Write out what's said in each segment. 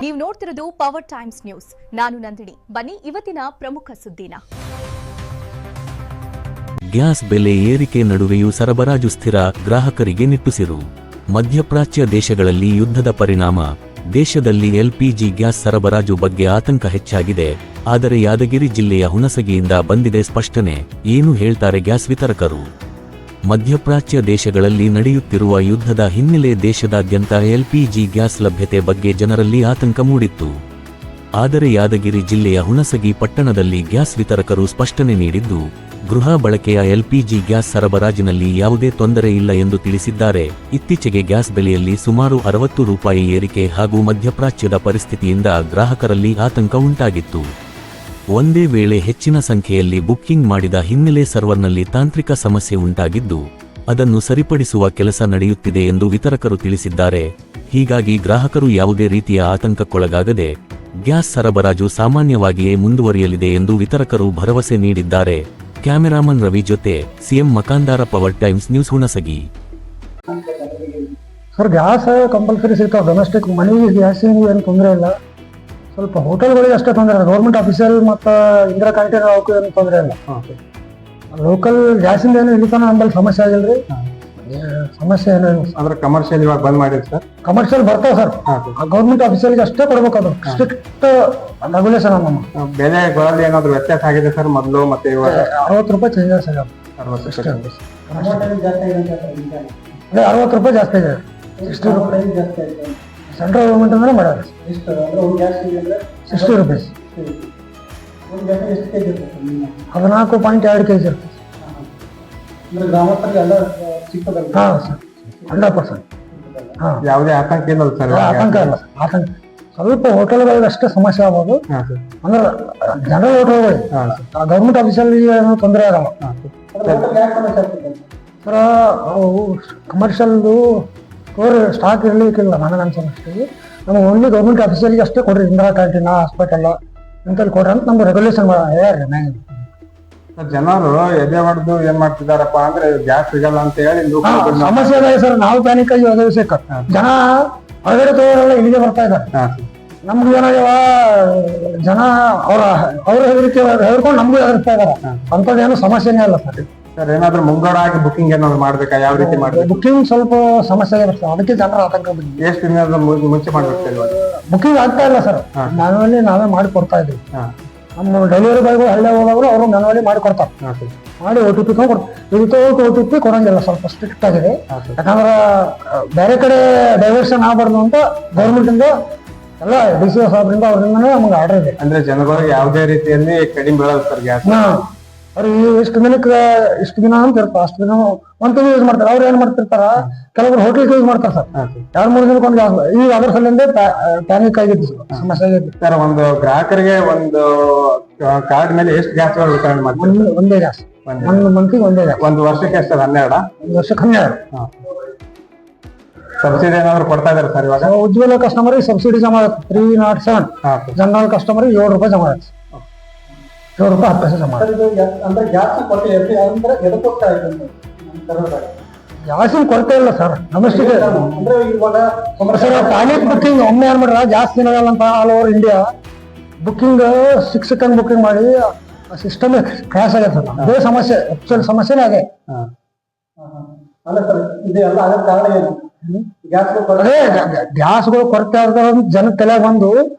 ನೀವು ನೋಡ್ತಿರೋದು power Times news. ನಾನು ನಂದಿನಿ. ಬನ್ನಿ ಇವತ್ತಿನ ಪ್ರಮುಖ ಸುದ್ದಿನ. ಗ್ಯಾಸ್ ಬೆಲೆ ಏರಿಕೆ ನಡುವೆಯೂ ಸರಬರಾಜು ಸ್ಥಿರ, ಗ್ರಾಹಕರಿಗೆ ನಿಟ್ಟುಸಿರು. ಮಧ್ಯಪ್ರಾಚ್ಯ ದೇಶಗಳಲ್ಲಿ ಯುದ್ಧದ ಪರಿಣಾಮ ದೇಶದಲ್ಲಿ ಎಲ್ಪಿಜಿ ಗ್ಯಾಸ್ ಸರಬರಾಜು ಬಗ್ಗೆ ಆತಂಕ ಹೆಚ್ಚಾಗಿದೆ. ಆದರೆ ಯಾದಗಿರಿ ಜಿಲ್ಲೆಯ ಹುಣಸಗಿಯಿಂದ ಬಂದಿದೆ ಸ್ಪಷ್ಟನೆ. ಏನು ಹೇಳ್ತಾರೆ ಗ್ಯಾಸ್ ವಿತರಕರು? ಮಧ್ಯಪ್ರಾಚ್ಯ ದೇಶಗಳಲ್ಲಿ ನಡೆಯುತ್ತಿರುವ ಯುದ್ಧದ ಹಿನ್ನೆಲೆ ದೇಶದಾದ್ಯಂತ ಎಲ್ಪಿಜಿ ಗ್ಯಾಸ್ ಲಭ್ಯತೆ ಬಗ್ಗೆ ಜನರಲ್ಲಿ ಆತಂಕ ಮೂಡಿತ್ತು. ಆದರೆ ಯಾದಗಿರಿ ಜಿಲ್ಲೆಯ ಹುಣಸಗಿ ಪಟ್ಟಣದಲ್ಲಿ ಗ್ಯಾಸ್ ವಿತರಕರು ಸ್ಪಷ್ಟನೆ ನೀಡಿದ್ದು, ಗೃಹ ಬಳಕೆಯ ಎಲ್ಪಿಜಿ ಗ್ಯಾಸ್ ಸರಬರಾಜಿನಲ್ಲಿ ಯಾವುದೇ ತೊಂದರೆ ಇಲ್ಲ ಎಂದು ತಿಳಿಸಿದ್ದಾರೆ. ಇತ್ತೀಚೆಗೆ ಗ್ಯಾಸ್ ಬೆಲೆಯಲ್ಲಿ ಸುಮಾರು 60 ರೂಪಾಯಿ ಏರಿಕೆ ಹಾಗೂ ಮಧ್ಯಪ್ರಾಚ್ಯದ ಪರಿಸ್ಥಿತಿಯಿಂದ ಗ್ರಾಹಕರಲ್ಲಿ ಆತಂಕ ಉಂಟಾಗಿತ್ತು. ಒಂದೇ ವೇಳೆ ಹೆಚ್ಚಿನ ಸಂಖ್ಯೆಯಲ್ಲಿ ಬುಕ್ಕಿಂಗ್ ಮಾಡಿದ ಹಿನ್ನೆಲೆ ಸರ್ವರ್ನಲ್ಲಿ ತಾಂತ್ರಿಕ ಸಮಸ್ಯೆ ಉಂಟಾಗಿದ್ದು, ಅದನ್ನು ಸರಿಪಡಿಸುವ ಕೆಲಸ ನಡೆಯುತ್ತಿದೆ ಎಂದು ವಿತರಕರು ತಿಳಿಸಿದ್ದಾರೆ. ಹೀಗಾಗಿ ಗ್ರಾಹಕರು ಯಾವುದೇ ರೀತಿಯ ಆತಂಕಕ್ಕೊಳಗಾಗದೆ ಗ್ಯಾಸ್ ಸರಬರಾಜು ಸಾಮಾನ್ಯವಾಗಿಯೇ ಮುಂದುವರಿಯಲಿದೆ ಎಂದು ವಿತರಕರು ಭರವಸೆ ನೀಡಿದ್ದಾರೆ. ಕ್ಯಾಮೆರಾಮನ್ ರವಿ ಜೊತೆ CM Makandar, Power Times News, Hunasagi. Sir, gas compulsory ಸಿಗ್ತಾವೆ. ಡೊಮೆಸ್ಟಿಕ್ ಮನೆಗೆ ಗ್ಯಾಸ್ ಏನು ತೊಂದರೆ ಇಲ್ಲ. ಸ್ವಲ್ಪ ಹೋಟೆಲ್ಗಳಿಗೆ ಅಷ್ಟೇ ತೊಂದರೆ ಇಲ್ಲ. ಗೌರ್ಮೆಂಟ್ ಆಫೀಸಲ್ಲಿ ಮತ್ತು ಇಂದಿರಾ ಕ್ಯಾಂಟೀನ್ ಅವಕ್ಕೂ ಏನು ತೊಂದರೆ ಇಲ್ಲ. ಲೋಕಲ್ ಗ್ಯಾಸಿಂದ ಏನು ಇಲ್ಲಿ ತನಕ ನಮ್ಮಲ್ಲಿ ಸಮಸ್ಯೆ ಆಗಿಲ್ಲ ರೀ. ಸಮಸ್ಯೆ ಏನು ಅಂದ್ರೆ ಕಮರ್ಷಿಯಲ್ ಇವಾಗ ಬಂದ್ ಮಾಡಿರಿ ಸರ್? ಕಮರ್ಷಿಯಲ್ ಬರ್ತಾವೆ ಸರ್. ಗೌರ್ಮೆಂಟ್ ಆಫೀಸಲ್ಲಿ ಅಷ್ಟೇ ಕೊಡ್ಬೇಕು. ಅದು ಸ್ಟ್ರಿಕ್ಟ್ ರೆಗ್ಯುಲೇಷನ್. ನಮ್ಮ ಬೆಲೆಗಳಲ್ಲಿ ಏನಾದ್ರು ವ್ಯತ್ಯಾಸ ಆಗಿದೆ ಸರ್ ಮೊದಲು ಮತ್ತೆ ಇವಾಗ? 60 ರೂಪಾಯಿ ಚೇಂಜಸ್ ಆಗ. 60 ರೂಪಾಯಿ ಜಾಸ್ತಿ ಇದೆ. 60 ರೂಪಾಯಿ ಸೆಂಟ್ರಲ್ ಗೌರ್ಮೆಂಟ್ ಅಂದ್ರೆ ಮಾಡ್ಯಾರ 60 ರೂಪೀಸ್. 14.2 kg ಇರ್ತದೆ. ಹಾಂ ಸರ್, 100%. ಹಾಂ, ಯಾವುದೇ ಆತಂಕ ಇಲ್ಲ ಸರ್? ಆತಂಕ ಇಲ್ಲ ಸರ್. ಆತಂಕ ಸ್ವಲ್ಪ ಹೋಟೆಲ್ಗಳಿಗೆ ಅಷ್ಟೇ ಸಮಸ್ಯೆ ಆಗ್ಬೋದು. ಅಂದ್ರೆ ಜನರಲ್ ಹೋಟೆಲ್ಗಳಿಗೆ ಗೌರ್ಮೆಂಟ್ ಆಫೀಸಲ್ಲಿ ಏನೋ ತೊಂದರೆ ಆಗಲ್ಲ ಸರ್. ಕಮರ್ಷಿಯಲ್ದು ಸ್ಟಾಕ್ ಇರಲಿಕ್ಕಿಲ್ಲ ನನಗೆ ಅನ್ಸೋಷ್ಟೇ. ನಮಗೆ ಓನ್ಲಿ ಗೌರ್ಮೆಂಟ್ ಆಫೀಸಲ್ಲಿ ಅಷ್ಟೇ ಕೊಡ್ರಿ. ಇಂದಿರಾ ಕ್ಯಾಂಟೀನ್, ಹಾಸ್ಪಿಟಲ್ ಇಂಥಲ್ಲಿ ಕೊಡ್ರಿ ಅಂತ ನಮ್ಗೆ ರೆಗ್ಯುಲೇಷನ್ ಹೇಳ್ರಿ. ಜನರು ಎದೆ ಹೊಡೆದು ಏನ್ ಮಾಡ್ತಿದಾರಪ್ಪ ಅಂದ್ರೆ ಗ್ಯಾಸ್ ಸಿಗಲ್ಲ ಅಂತ ಹೇಳಿ ಸಮಸ್ಯೆ ಇದೆ ಸರ್. ನಾವು ಪ್ಯಾನಿಕ್ ಆಗಿ ಅದೇ ವಿಷಯಕ್ಕೆ ಜನ ಹೊರಗಡೆ ತಗೋರೆಲ್ಲ ಇಲ್ಲಿಗೆ ಬರ್ತಾ ಇದ್ದಾರೆ. ನಮ್ಗೆ ಏನಾಗ್ಯಾವ, ಜನ ಅವ್ರ ಹೆದರಿಕೆ ಹೆದರ್ಕೊಂಡು ನಮ್ಗೂ ಹೆದರ್ತಾ ಇದಾರೆ. ಅಂಥದ್ದೇನು ಸಮಸ್ಯೆನೇ ಅಲ್ಲ ಸರ್. ಸರ್, ಏನಾದ್ರು ಮುಂಗಡ ಆಗಿ ಬುಕಿಂಗ್ ಏನಾದ್ರು ಮಾಡ್ಬೇಕಾ? ಯಾವ ರೀತಿ ಮಾಡ್ಬೇಕು? ಬುಕಿಂಗ್ ಸ್ವಲ್ಪ ಸಮಸ್ಯೆ ಆಗಿರುತ್ತೆ. ಅದಕ್ಕೆ ಜನರ ಆತಂಕ ಬಂದಿದೆ. ಎಷ್ಟು ದಿನದ ಮುಂಚೆ ಮಾಡ್ಬೇಕು? ಬುಕಿಂಗ್ ಆಗ್ತಾ ಇಲ್ಲ ಸರ್. ಮ್ಯಾನುವಲಿ ನಾವೇ ಮಾಡಿ ಕೊಡ್ತಾ ಇದ್ದೀವಿ. ನಮ್ಮ ಡೆಲಿವರಿ ಬಾಯ್ಗಳು ಹಳ್ಳಿ ಹೋದವರು ಅವರು ಮ್ಯಾನುವಲಿ ಮಾಡಿ ಕೊಡ್ತಾರೆ. ಮಾಡಿ OTP OTP ಕೊಡಂಗಿಲ್ಲ. ಸ್ವಲ್ಪ ಸ್ಟ್ರಿಕ್ಟ್ ಆಗಿದೆ. ಯಾಕಂದ್ರೆ ಬೇರೆ ಕಡೆ ಡೈವರ್ಷನ್ ಆಗಬಾರ್ದು ಅಂತ ಗೌರ್ಮೆಂಟ್ ಇಂದ ಎಲ್ಲ DCO ಸಾಹೇಬ್ರಿಂದ ಅವರಿಂದನೇ ನಮ್ಗೆ ಆರ್ಡರ್ ಇದೆ. ಅಂದ್ರೆ ಜನಗಳಿಗೆ ಯಾವುದೇ ರೀತಿಯಲ್ಲಿ ಕಡಿಮೆ ಬೀಳಲ್ಲ ಸರ್ ಗ್ಯಾಸ್. ಅವ್ರಿಗೆ ಇಷ್ಟು ದಿನಕ್ಕೆ ಇಷ್ಟು ದಿನ ಅಂತ ಇರ್ತಾರೆ. ಅಷ್ಟು ದಿನ ಒಂದು ತಿಂಗಳು ಯೂಸ್ ಮಾಡ್ತಾರೆ. ಅವ್ರು ಏನ್ ಮಾಡ್ತಿರ್ತಾರ, ಕೆಲವರು ಹೋಟೆಲ್ ಯೂಸ್ ಮಾಡ್ತಾರೆ ಸರ್. 2-3 ದಿನಕ್ಕೆ ಒಂದು ಗ್ಯಾಸ್. ಈಗ ಅದ್ರ ಸಲಿಂದ ಪ್ಯಾನಿಕ್ ಆಗಿತ್ತು, ಸಮಸ್ಯೆ ಆಗಿತ್ತು ಸರ್. ಒಂದು ಗ್ರಾಹಕರಿಗೆ ಒಂದು ಕಾರ್ಡ್ ಮೇಲೆ ಎಷ್ಟು ಗ್ಯಾಸ್ ವಿತರಣೆ ಮಾಡ್ತಾರೆ? ಒಂದೇ ಗ್ಯಾಸ್. ಒಂದು ಮಂತಿಗೆ ಒಂದೇ ಗ್ಯಾಸ್. ಒಂದು ವರ್ಷಕ್ಕೆ ಎಷ್ಟು? 12? ಒಂದು ವರ್ಷಕ್ಕೆ 12. ಸಬ್ಸಿಡಿ ಏನಾದ್ರು ಕೊಡ್ತಾ ಇದಾರೆ ಸರ್ ಇವಾಗ? ಉಜ್ವಲ ಕಸ್ಟಮರ್ ಸಬ್ಸಿಡಿ ಜಮಾ ಆಗುತ್ತೆ 307. ಜನರಲ್ ಕಸ್ಟಮರ್ 7 ರೂಪಾಯಿ ಜಮಾ ಆಗುತ್ತೆ. 7 ರೂಪಾಯಿ 10 ಪೈಸೆ ಜಮಾ. ಅಂದ್ರೆ ಗ್ಯಾಸ್ ಗ್ಯಾಸಿನ ಕೊರತೆ ಇಲ್ಲ ಸರ್. ಡೊಮೆಸ್ಟಿಕ್ ಅಂದ್ರೆ ಇವಾಗ ಸರ್ ಪ್ಯಾನಿಕ್ ಬುಕ್ಕಿಂಗ್ ಒಮ್ಮೆ ಏನ್ ಮಾಡ್ರ, ಗ್ಯಾಸ್ ದಿನಗಲ್ಲ ಅಂತ all over India booking 6 second booking ಮಾಡಿ ಸಿಸ್ಟಮ್ ಕ್ರಾಶ್ ಆಗತ್ತೆ ಸರ್. ಅದೇ ಸಮಸ್ಯೆ, ಆಕ್ಚುಲ್ ಸಮಸ್ಯೆನೇ ಆಗಿದೆ. ಅಲ್ಲ ಸರ್, ಇದೆಲ್ಲ ಆಗೋ ಕಾರಣ ಏನು? ಗ್ಯಾಸ್ಗಳು ಕೊರತೆ ಆದ ಜನ ತಲೆ ಬಂದು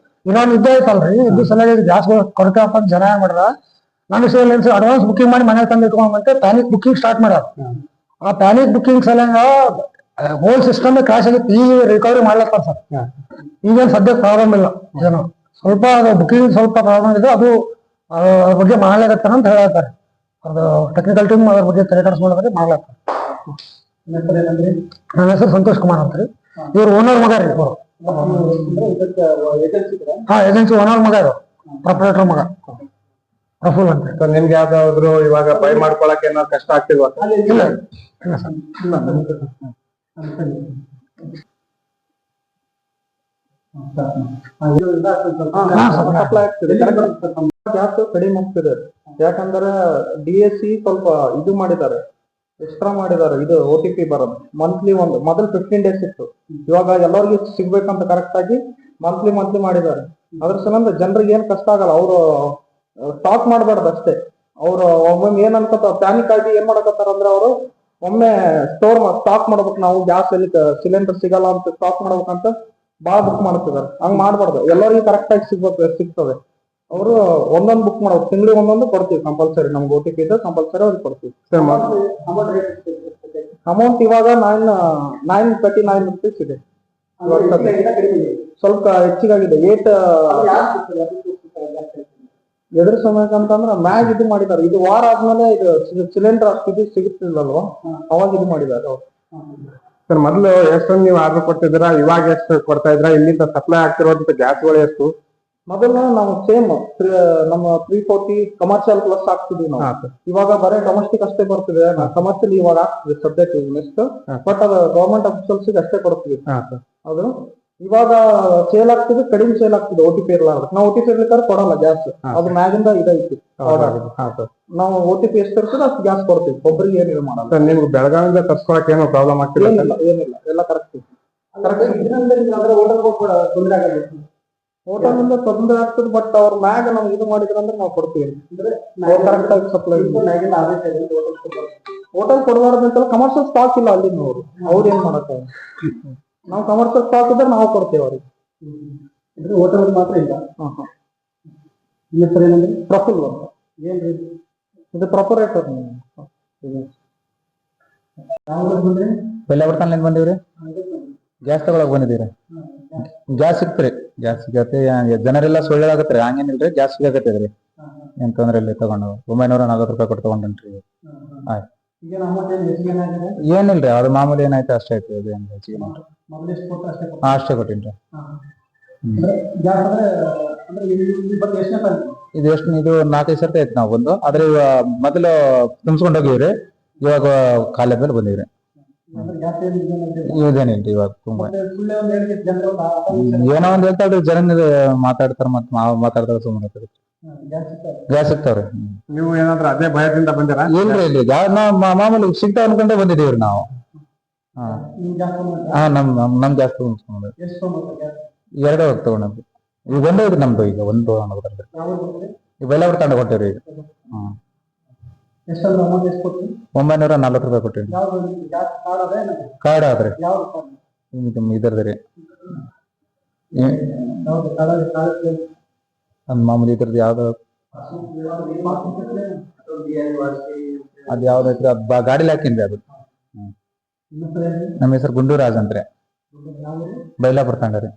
ಇನ್ನೊಂದು ಯುದ್ಧ ಐತಲ್ರಿ, ಇದು ಸಲುವಾಗಿ ಗ್ಯಾಸ್ಗಳು ಕೊರತೆ ಅಂತ ಜನ ಏನ್ ಮಾಡ್ರ, ನನ್ನ ವಿಷಯ ಅಡ್ವಾನ್ಸ್ ಬುಕ್ಕಿಂಗ್ ಮಾಡಿ ಮನೆ ತಂದು ಇಟ್ಕೊಂಡ್ಬಂತೆ ಪ್ಯಾನಿಕ್ ಬುಕ್ಕಿಂಗ್ ಸ್ಟಾರ್ಟ್ ಮಾಡ್ಯಾರ. ಆ ಪ್ಯಾನಿಕ್ ಬುಕ್ಕಿಂಗ್ ಸಲಂಗ ಹೋಲ್ ಸಿಸ್ಟಮ್ ಕ್ರಾಶ್ ಆಗಿತ್ತು. ಈಗ ರಿಕವರಿ ಮಾಡ್ಲತ್ತಾರ ಸರ್. ಈಗೇನು ಸದ್ಯಕ್ಕೆ ಪ್ರಾಬ್ಲಮ್ ಇಲ್ಲ. ಏನು ಸ್ವಲ್ಪ ಅದು ಬುಕ್ಕಿಂಗ್ ಸ್ವಲ್ಪ ಪ್ರಾಬ್ಲಮ್ ಇದೆ, ಅದು ಅದ್ರ ಬಗ್ಗೆ ಮಾಡ್ಲಾಗತ್ತಾರ ಅಂತ ಹೇಳ್ತಾರೆ. ಅದು ಟೆಕ್ನಿಕಲ್ ಟೀಮ್ ಅದ್ರ ಬಗ್ಗೆ ತಲೆ ಕೆಡಿಸ್ಕೊಂಡ್ರೆ ಮಾಡ್ಲಾಗ್ತಾರೆ. ನನ್ನ ಹೆಸರು ಸಂತೋಷ್ ಕುಮಾರ್ ಅಂತ ರೀ. ಇವ್ರು ಓನರ್ ಮಗ ರೀ. ಇವರು ಏಜೆನ್ಸಿ ಓನರ್ ಮಗ, ಇವರು ಪ್ರೊಪ್ರೈಟರ್ ಮಗ ಪ್ರಫುಲ್ ಅಂತ. ನಿಮ್ಗೆ ಯಾವ್ದಾದ್ರು ಇವಾಗ ಬೈ ಮಾಡ್ಕೊಳಕ್ ಏನಾದ್ರು ಕಷ್ಟ ಆಗ್ತಿಲ್ವಾ? ಇಲ್ಲ ಇಲ್ಲ ಸರ್. ಗ್ಯಾಸ್ ಕಡಿಮೆ ಆಗ್ತಿದೆ. ಯಾಕಂದ್ರೆ DSC ಸ್ವಲ್ಪ ಇದು ಮಾಡಿದ್ದಾರೆ, ಎಕ್ಸ್ಟ್ರಾ ಮಾಡಿದ್ದಾರೆ. ಇದು OTP ಬರೋದು ಮಂತ್ಲಿ. ಮೊದಲು 15 days ಇತ್ತು, ಇವಾಗ ಎಲ್ಲರಿಗೂ ಸಿಗ್ಬೇಕಂತ ಕರೆಕ್ಟ್ ಆಗಿ ಮಂತ್ಲಿ ಮಾಡಿದ್ದಾರೆ. ಅದ್ರ ಸಂಬಂಧ ಜನರಿಗೆ ಏನ್ ಕಷ್ಟ ಆಗಲ್ಲ. ಅವರು ಸ್ಟಾಕ್ ಮಾಡಬಾರ್ದು ಅಷ್ಟೇ. ಅವ್ರು ಒಮ್ಮೊಮ್ಮೆ ಏನ್ ಅನ್ಕೋತ ಪ್ಯಾನಿಕ್ ಆಗಿ ಏನ್ ಮಾಡಕತ್ತಾರ ಅಂದ್ರೆ ಅವರು ಒಮ್ಮೆ ಸ್ಟಾಕ್ ಮಾಡ್ಬೇಕು. ನಾವು ಗ್ಯಾಸ್ ಎಲ್ಲಿ ಸಿಲಿಂಡರ್ ಸಿಗಲ್ಲ ಅಂತ ಸ್ಟಾಕ್ ಮಾಡ್ಬೇಕಂತ ಬಾಳ ಬುಕ್ ಮಾಡ್ತಿದಾರೆ. ಹಂಗ್ ಮಾಡ್ಬಾರ್ದು. ಎಲ್ಲರಿಗೂ ಕರೆಕ್ಟ್ ಆಗಿ ಸಿಗ್ತದೆ. ಅವರು ಒಂದೊಂದು ಬುಕ್ ಮಾಡ್ಬೇಕು. ತಿಂಗಳಿಗೆ ಒಂದೊಂದು ಕೊಡ್ತೀವಿ ಕಂಪಲ್ಸರಿ. ನಮ್ಗೆ OTP ಇದ್ರೆ ಕಂಪಲ್ಸರಿ ಅವ್ರಿಗೆ ಕೊಡ್ತೀವಿ. ಅಮೌಂಟ್ ಇವಾಗ 939 rupees ಇದೆ. ಸ್ವಲ್ಪ ಹೆಚ್ಚಿಗಾಗಿದೆ. ಎದ್ರ ಸಮಯಕ್ಕಂತಂದ್ರ ಮ್ಯಾಗ್ ಇದು ಮಾಡಿದ್ದಾರೆ. ಇದು ವಾರ ಆದ್ಮೇಲೆ ಇದು ಸಿಲಿಂಡರ್ ಅಷ್ಟು ಇದು ಸಿಗುತ್ತಿಲ್ಲಲ್ವಾ, ಅವಾಗ ಇದು ಮಾಡಿದ್ದಾರೆ ಅವ್ರು. ಸರ್ ಮೊದಲು ಎಷ್ಟೊಂದು ನೀವು ಆರ್ಡರ್ ಕೊಟ್ಟಿದ್ದೀರಾ, ಇವಾಗ ಎಷ್ಟು ಕೊಡ್ತಾ ಇದ್ರ, ಇಲ್ಲಿಂದ ಸಪ್ಲೈ ಆಗ್ತಿರೋದಂತ ಗ್ಯಾಸ್ಗಳು ಎಷ್ಟು? ಮೊದಲು ನಾವು ಸೇಮ್ ನಮ್ಮ 340 ಕಮರ್ಷಿಯಲ್ ಪ್ಲಸ್ ಹಾಕ್ತಿದ್ವಿ ನಾವು. ಇವಾಗ ಬರೀ ಡೊಮೆಸ್ಟಿಕ್ ಅಷ್ಟೇ ಬರ್ತಿದೆ. ಕಮರ್ಷಿಯಲ್ ಇವಾಗ ಆಗ್ತಿದೆ ಸದ್ಯಕ್ಕೆ ನೆಕ್ಸ್ಟ್. ಬಟ್ ಅದು ಗವರ್ಮೆಂಟ್ ಅಫಿಷಿಯಲ್ಸ್ ಅಷ್ಟೇ ಕೊಡ್ತೀವಿ. ಅದು ಇವಾಗ ಸೇಲ್ ಆಗ್ತಿದೆ, ಕಡಿಮೆ ಸೇಲ್ ಆಗ್ತಿದೆ OTP ಇರ್ಲಾರ್ದು. ನಾವು OTP ಇರ್ಲಿಕ್ಕೆ ಕೊಡಲ್ಲ ಗ್ಯಾಸ್. ಅದು ಮ್ಯಾಗಿಂದ ಇದೈತಿ. ನಾವು OTP ಎಷ್ಟು ಇರ್ತದೆ ಅಷ್ಟು ಗ್ಯಾಸ್ ಕೊಡ್ತೀವಿ. ಒಬ್ಬರಿಗೆ ಏನಿಲ್ಲ ಮಾಡಲ್ಲ. ನಿಮ್ಗೆ ಬೆಳಗಾವಿಯಿಂದ ತರ್ಸ್ಕೊಳಕ್ ಏನೋ ಪ್ರಾಬ್ಲಮ್ ಆಗ್ತಿಲ್ಲ? ಏನಿಲ್ಲ, ಎಲ್ಲ ಕರೆಕ್ಟ್. ಹೋಟೆಲ್ ತೊಂದರೆ ಆಗ್ತದೆ. ಬಟ್ ಅವ್ರ ಮ್ಯಾಗ ನಾವು ಇದು ಮಾಡಿದ್ರ ಅಂದ್ರೆ ನಾವು ಕೊಡ್ತೀವಿ. ಕರೆಕ್ಟ್ ಆಗಿ ಸಪ್ಲೈ. ಹೋಟೆಲ್ ಕೊಡಬಾರ್ದು ಅಂತಲ್ಲ, ಕಮರ್ಷಿಯಲ್ ಸ್ಟಾಕ್ ಇಲ್ಲ ಅಲ್ಲಿ. ಅವ್ರು ಏನ್ ಮಾಡಕ್ಕ, ನಾವು ಕಮರ್ಷಿಯಲ್ ಸ್ಟಾಕ್ ಇದ್ರೆ ನಾವು ಕೊಡ್ತೇವೆ ಅವ್ರಿಗೆ. ಹೋಟೆಲ್ ಮಾತ್ರ ಇಲ್ಲ. ಪ್ರಫುಲ್ ಅಂತ ಏನ್ರಿ ಇದು ಪ್ರೊಪರೇಟರ್. ಬೆಲ್ಲಾಪುರ ಬಂದಿವ್ರಿ. ಗ್ಯಾಸ್ ತಗೊಳಕ್ ಬಂದಿದ್ದೀರಿ. ಗ್ಯಾಸ್ ಸಿಕ್ತ್ರಿ. ಗ್ಯಾಸ್ ಸಿಗತ್ತೆ. ಜನರೆಲ್ಲ ಸುಳ್ಳಾಗತ್ರಿ. ಹಂಗೇನಿಲ್ರಿ, ಗ್ಯಾಸ್ ಸಿಗತ್ತದ್ರಿ. ಏನ್ ತೊಂದ್ರೆ ಇಲ್ಲ. ತಗೊಂಡು 940 ರೂಪಾಯಿ ಕೊಟ್ಟು ತಗೊಂಡ್ರಿ. ಆಯ್ತು. ಏನಿಲ್ರಿ, ಅದು ಮಾಮೂಲಿ ಏನಾಯ್ತು ಅಷ್ಟೇ ಆಯ್ತು. ಅದು ಏನ್ ಹೆಚ್ಚಿಗೆ ನೋಡ್ರಿ. ಅಷ್ಟೇ ಕೊಟ್ಟಿನ್ರಿ. ಇದು ಎಷ್ಟು, ಇದು 4-5 ಸರ್ತಿ ಆಯ್ತು ನಾವು ಬಂದು. ಆದ್ರೆ ಮೊದಲು ತುಂಬಿಸ್ಕೊಂಡು ಹೋಗಿವ್ರಿ. ಇವಾಗ ಖಾಲಿ ಮೇಲೆ ಬಂದಿವ್ರಿ. ಇದೇನಿಲ್ರಿ ಇವಾಗ ತುಂಬಾ ಏನೋ ಒಂದ್ ಹೇಳ್ತಾಳ್ರಿ. ಜನ ಮಾತಾಡ್ತಾರ, ಮತ್ ಮಾತಾಡ್ತಾರ, ಸುಮ್ಮನೆ ಗ್ಯಾಸ್ ಸಿಗ್ತಾವ್ರಿ. ನೀವು ಏನಾದ್ರು ಅದೇ ಭಯದಿಂದ ಬಂದಿರಾ? ಇಲ್ರಿ, ಇಲ್ಲಿ ಮಾಮೂಲಿ ಸಿಗ್ತಾವ ಅನ್ಕೊಂಡೆ ಬಂದಿದೀವ್ರಿ ನಾವು. ನಮ್ ಗ್ಯಾಸ್ ತಗೊಂಡ್ 2 ಹೋಗಿ ತಗೊಂಡ್ರಿ. ಈಗ ಒಂದೇ ಐತಿ ನಮ್ದು. ಈಗ ಒಂದು ಈಗ ಬೆಲ್ಲಾಪುರ ತಂಡ ಕೊಟ್ಟಿವ್ರಿ. ಈಗ 940 ರೂಪಾಯಿ ಕೊಟ್ಟಿರಿ. ಕಾರ್ಡ್ ಆದ್ರಿ ಇದ್ರದ್ರಿ. ಮಾಮೂಲಿ ಇದ್ರದ್ದು ಯಾವ್ದು ಅದ್ ಯಾವ್ದೈತ್ರಿ, ಗಾಡಿಲಿ ಹಾಕಿನ್ರಿ ಅದು. ನಮ್ಮ ಹೆಸರು ಗುಂಡೂರಾಜ್ ಅಂತ್ರಿ. ಬೈಲಾಪುರ ತಂಡ ರೀ.